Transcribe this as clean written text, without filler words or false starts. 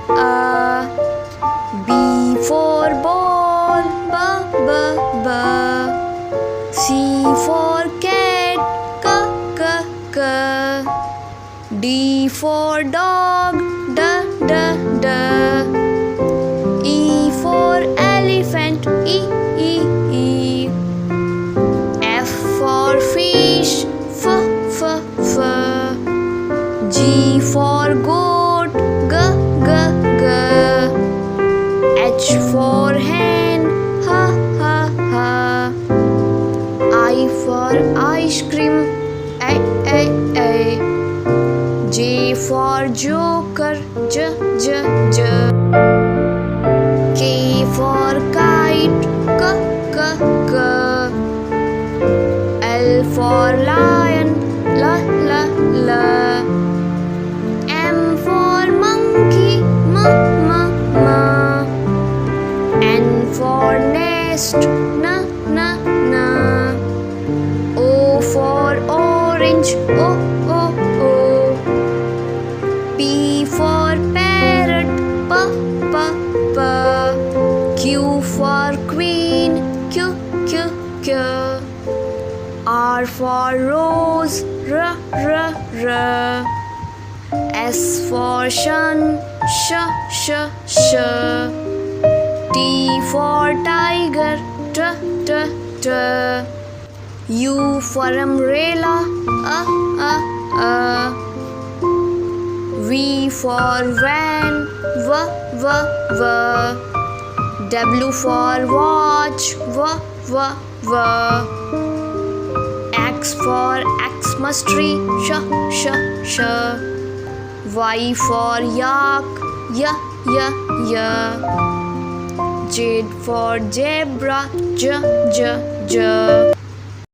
B for ball, b. C for cat, k. D for dog, d. E for elephant, e. F for fish, f. G for goat, g. H for hen, h. I for ice cream, a. J for joker, j. K for kite, k. L for lion, l. M for monkey, m. N for nest, n. O for orange, o. P for parrot, p. Q for queen, q. R for rose, r. S for sun, sh. T for tiger, t. U for umbrella, a. V for van, v. W for watch, v. X for Xmas tree, sh. Y for yak, y. Z for zebra, j.